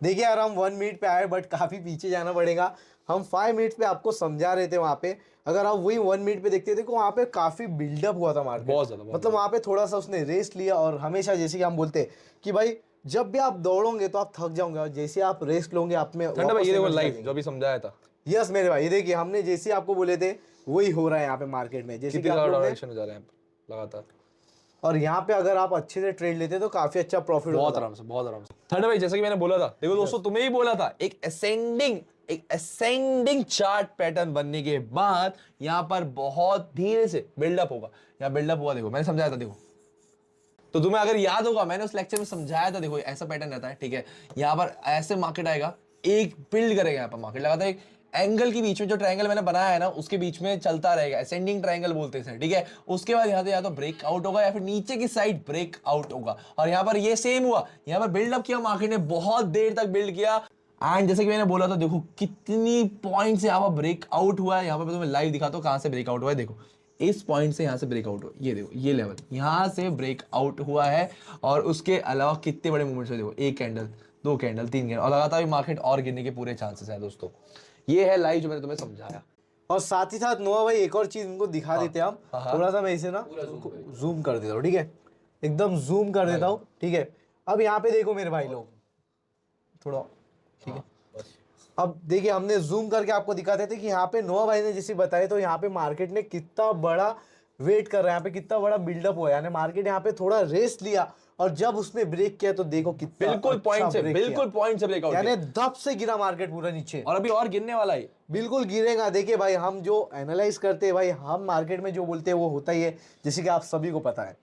देखिए यार हम 1 मिनट पे आए बट काफ़ी पीछे जाना पड़ेगा। हम 5 मिनट पे आपको समझा रहे थे वहाँ पे, अगर आप वही 1 मिनट पे देखते थे तो वहाँ पे काफ़ी बिल्डअप हुआ था मार्केट, बहुत ज़्यादा, मतलब वहाँ पे थोड़ा सा उसने रेस्ट लिया। और हमेशा जैसे कि हम बोलते हैं कि भाई जब भी आप दौड़ोगे तो आप थक जाओगे, और जैसे आप रेस्ट लोगे आप में ठंडा भाई, ये देखो लाइव जो भी समझाया था। यस मेरे भाई, ये देखिए हमने जैसे आपको बोले थे वही हो रहा है यहाँ पे मार्केट में, जैसे कि आप लोग डायरेक्शन में जा रहे हैं लगातार। और यहाँ पे अगर आप अच्छे से ट्रेड लेते तो काफी अच्छा प्रॉफिट बहुत आराम से, बहुत आराम से। ठंडा भाई जैसे कि मैंने बोला था, देखो दोस्तों तुम्हें ही बोला था, एक असेंडिंग एक असेंडिंग चार्ट पैटर्न बनने के बाद यहां पर बहुत धीरे से बिल्डअप होगा। यहां बिल्डअप हुआ, देखो मैंने समझाया था, देखो तो तुम्हें अगर याद होगा मैंने उस लेक्चर में समझाया था, देखो ऐसा पैटर्न रहता है, ठीक है। यहां पर ऐसे मार्केट आएगा, एक बिल्ड करेगा, यहां पर मार्केट लगातार एक एंगल के बीच में, जो ट्रायंगल मैंने बनाया है ना उसके बीच में चलता रहेगा, असेंडिंग ट्रायंगल बोलते हैं, ठीक है। उसके बाद यहां से या तो ब्रेकआउट होगा या फिर नीचे की साइड ब्रेकआउट होगा। और यहां पर ये सेम हुआ, यहां पर बिल्डअप किया मार्केट ने, बहुत देर तक बिल्ड किया एंड जैसे कि मैंने बोला था, देखो कितनी पॉइंट से यहां पर ब्रेकआउट हुआ है। यहां पर तुम्हें लाइव दिखाता हूं कहां से ब्रेकआउट हुआ है। देखो इस पॉइंट से यहां से ब्रेकआउट हुआ, ये देखो ये लेवल यहां से ब्रेकआउट हुआ है। और उसके अलावा कितने बड़े मूवमेंट्स हुए, देखो एक कैंडल, दो कैंडल, तीन कैंडल, और लगातार मार्केट और गिरने के पूरे चांसेस है दोस्तों। ये है लाइव जो मैंने तुम्हें समझाया। और साथ ही साथ नोआ भाई एक और चीज इनको दिखा देते हैं हम। थोड़ा सा मैं इसे ना जूम कर देता हूँ, ठीक है, एकदम जूम कर देता हूँ, ठीक है। अब यहाँ पे देखो मेरे भाई लोग, थोड़ा, ठीक है। अब देखिए हमने जूम करके आपको दिखाते थे कि यहाँ पे नोआ भाई ने जैसे बताया, तो यहाँ पे मार्केट ने कितना बड़ा वेट कर रहा है, यहाँ पे कितना बड़ा बिल्डअप हुआ है, यानी मार्केट यहाँ पे थोड़ा रेस्ट लिया और जब उसने ब्रेक किया तो देखो कितना बिल्कुल पॉइंट से, ब्रेक बिल्कुल पॉइंट से ब्रेकआउट, यानी दब से गिरा मार्केट पूरा नीचे, और अभी और गिरने वाला है, बिल्कुल गिरेगा। देखिए भाई हम जो एनालाइज करते हैं भाई, हम मार्केट में जो बोलते हैं वो होता ही है, जैसे कि आप सभी को पता है।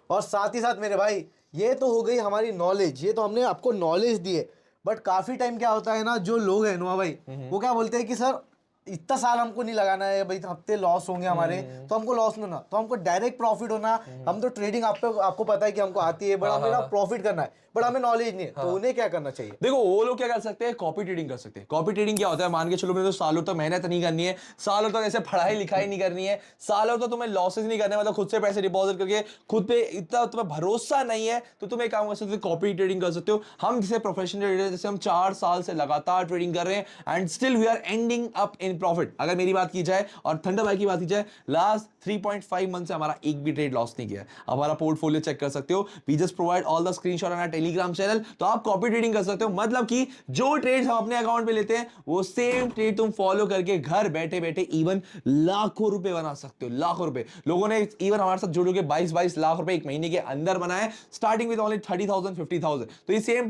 और साथ ही साथ मेरे भाई ये तो हो गई हमारी नॉलेज, ये तो हमने आपको नॉलेज दी है। बट काफी टाइम क्या होता है ना, जो लोग हैं नोआ भाई, वो क्या बोलते हैं कि सर इतना साल हमको नहीं लगाना है भाई, हफ्ते लॉस होंगे हमारे, तो हमको लॉस नहीं होना, तो हमको डायरेक्ट प्रॉफिट होना। हम तो ट्रेडिंग आपको पता है कि हमको आती है, बट हमें प्रॉफिट करना है, बट हमें नॉलेज नहीं है, तो उन्हें क्या करना चाहिए? देखो वो लोग क्या कर सकते हैं, कॉपी ट्रेडिंग कर सकते हैं। कॉपी ट्रेडिंग क्या होता है, मान के चलो मेरे तो सालों तक मेहनत नहीं करनी है, सालों तक ऐसे पढ़ाई लिखाई नहीं करनी है, सालों तक तुम्हें लॉसेस नहीं करने, मतलब खुद से पैसे डिपॉजिट करके खुद पे इतना तुम्हें भरोसा नहीं है, तो तुम एक काम कर सकते हो, कॉपी ट्रेडिंग कर सकते हो। हम जैसे प्रोफेशनल ट्रेडर, जैसे हम 4 साल से लगातार ट्रेडिंग कर रहे हैं and still we are ending up in profit. अगर मेरी बात की जाए और थंडर भाई की बात की जाए, लास्ट 3.5 मंथ से हमारा एक भी ट्रेड लॉस नहीं किया है। हमारा पोर्टफोलियो चेक कर सकते हो, we just provide all the screenshot on our Telegram channel. तो आप कॉपी ट्रेडिंग कर सकते हो, मतलब कि जो ट्रेड्स हम अपने अकाउंट पे लेते हैं वो सेम ट्रेड तुम फॉलो करके घर बैठे बैठे इवन लाखों रुपए बना सकते हो, लाखों रुपए। लोगों ने इवन हमारे साथ जुड़ के 22 लाख रुपए एक महीने के अंदर बनाए, स्टार्टिंग विद ओनली 30,000 50,000। तो ये सेम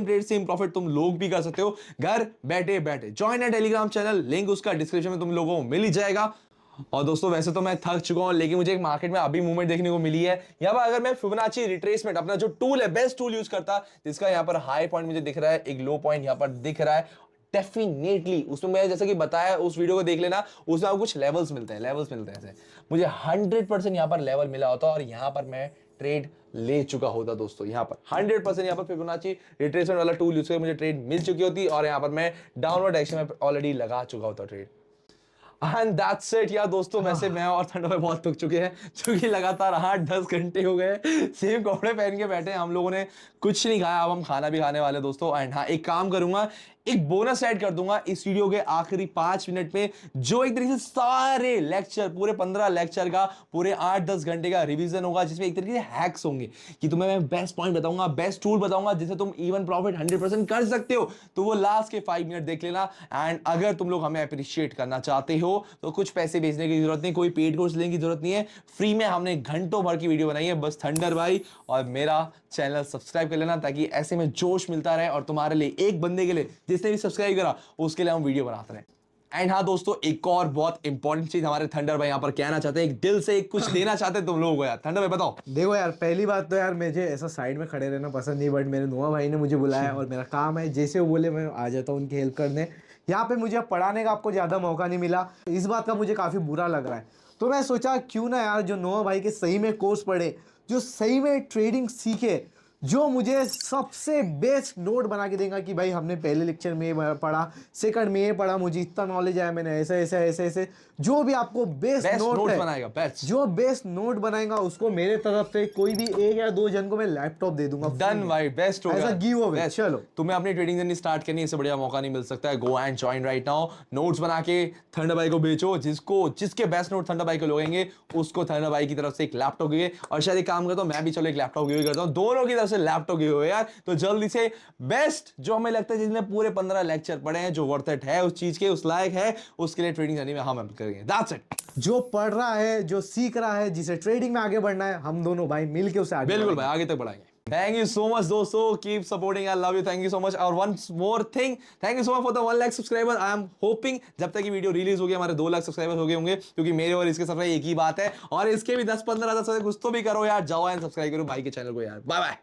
ट्रेड सेम प्रॉफिट तुम लोग भी कर सकते हो घर बैठे बैठे। ज्वाइन है टेलीग्राम चैनल, लिंक उसका डिस्क्रिप्शन में तुम लोगों को मिल ही जाएगा। और दोस्तों वैसे तो मैं थक चुका हूं, लेकिन मुझे एक मार्केट में अभी मूवमेंट देखने को मिली है। यहाँ पर अगर मैं फिबोनाची रिट्रेसमेंट अपना जो टूल है, बेस्ट टूल यूज करता, जिसका यहाँ पर हाई पॉइंट मुझे दिख रहा है, एक लो पॉइंट यहाँ पर दिख रहा है, डेफिनेटली उसमें मैं जैसे कि बताया, उस वीडियो को देख लेना, उसमें आपको कुछ लेवल्स मिलते हैं, ऐसे मुझे 100% यहाँ पर लेवल मिला होता और यहाँ पर मैं ट्रेड ले चुका होता दोस्तों। यहाँ पर 100% यहाँ पर फिबोनाची रिट्रेसमेंट वाला टूल यूज करके मुझे ट्रेड मिल चुकी होती और यहाँ पर मैं डाउनवर्ड डायरेक्शन में ऑलरेडी लगा चुका होता ट्रेड। एंड दैट्स इट यार दोस्तों। वैसे मैं और थंडर भाई बहुत थक चुके हैं, क्योंकि लगातार 8-10 घंटे हो गए सेम कपड़े पहन के बैठे हैं। हम लोगों ने कुछ नहीं खाया, अब हम खाना भी खाने वाले दोस्तों। एंड हाँ, एक काम करूंगा, एक बोनस ऐड कर दूंगा इस वीडियो के आखिरी 5 मिनट में, जो एक तरीके से सारे लेक्चर, पूरे 15 लेक्चर का पूरे 8-10 घंटे का रिवीजन होगा, जिसमें एक तरीके से हैक्स होंगे कि तुम्हें मैं बेस्ट पॉइंट बताऊंगा, बेस्ट टूल बताऊंगा, जिससे तुम इवन प्रॉफिट 100% कर सकते हो। तो वो लास्ट के 5 मिनट देख लेना। एंड अगर तुम लोग हमें अप्रिशिएट करना चाहते हो तो कुछ पैसे भेजने की जरूरत नहीं, कोई पेड कोर्स लेने की जरूरत नहीं है, फ्री में हमने घंटों भर की वीडियो बनाई है। बस थंडर भाई और मेरा चैनल सब्सक्राइब कर लेना, ताकि ऐसे में जोश मिलता रहे और तुम्हारे लिए, एक बंदे के लिए जिसने भी सब्सक्राइब करा उसके लिए हम वीडियो बनाते रहे। एंड हाँ दोस्तों, एक और बहुत इंपॉर्टेंट चीज हमारे थंडर भाई यहाँ पर कहना चाहते हैं, एक दिल से कुछ देना चाहते हैं तुम लोगों को। यार थंडर भाई बताओ। देखो यार, पहली बात तो यार मुझे ऐसा साइड में खड़े रहना पसंद नहीं, बट मेरे नोआ भाई ने मुझे बुलाया और मेरा काम है, जैसे वो बोले मैं आ जाता हूँ उनकी हेल्प करने। यहाँ पे मुझे पढ़ाने का आपको ज़्यादा मौका नहीं मिला, इस बात का मुझे काफ़ी बुरा लग रहा है। तो मैं सोचा क्यों ना यार जो नोआ भाई के सही में कोर्स पढ़े, जो सही में ट्रेडिंग सीखे, जो मुझे सबसे बेस्ट नोट बना के देगा कि भाई हमने पहले लेक्चर में ये पढ़ा, सेकंड में ये पढ़ा, मुझे इतना नॉलेज आया, मैंने ऐसे ऐसे ऐसे ऐसे, जो भी आपको बेस्ट नोट बनाएगा, बेस्ट जो बेस्ट नोट बनाएगा उसको मेरे तरफ से कोई भी 1 या 2 जन को मैं लैपटॉप दे दूंगा। डन भाई, बेस्ट होगा, ऐसा गिव अवे। चलो, तुम्हें अपनी ट्रेडिंग जर्नी स्टार्ट करनी है, इससे बढ़िया मौका नहीं मिल सकता है। Go and join right now, notes बना के थंडर भाई को बेचो, जिसके बेस्ट नोट थंडर भाई को लोगेंगे उसको थंडर भाई की तरफ से एक लैपटॉप गिवे। और शायद एक काम करता हूं, मैं भी चलो एक लैपटॉप गिवे करता हूं, दोनों की तरफ से लैपटॉप गिवे यार। तो जल्दी से बेस्ट जो हमें लगता है, जिसने पूरे 15 लेक्चर पढ़े हैं, जो वर्थ इट है, उस चीज के, उस लायक है, उसके लिए ट्रेडिंग जर्नी में हम हेल्प करेंगे। That's it. जो पढ़ रहा है, जो सीख रहा है, जिसे ट्रेडिंग में आगे बढ़ना है, हम दोनों भाई मिलके उसे आगे बिल्कुल भाई, आगे तक बढ़ाएंगे। थैंक यू सो मच दोस्तों, keep supporting, I love you, thank you so much. और one more thing, thank you so much for the 1 lakh subscriber. I am hoping जब तक ये वीडियो रिलीज होगी हमारे 2 लाख सब्सक्राइबर्स हो गए होंगे, क्योंकि मेरे और इसके सब्सक्राइबर एक ही बात है, और इसके भी 10-15 हजार कुछ तो भी करो यार, जाओ एंड सब्सक्राइब करो भाई के चैनल को यार। Bye bye.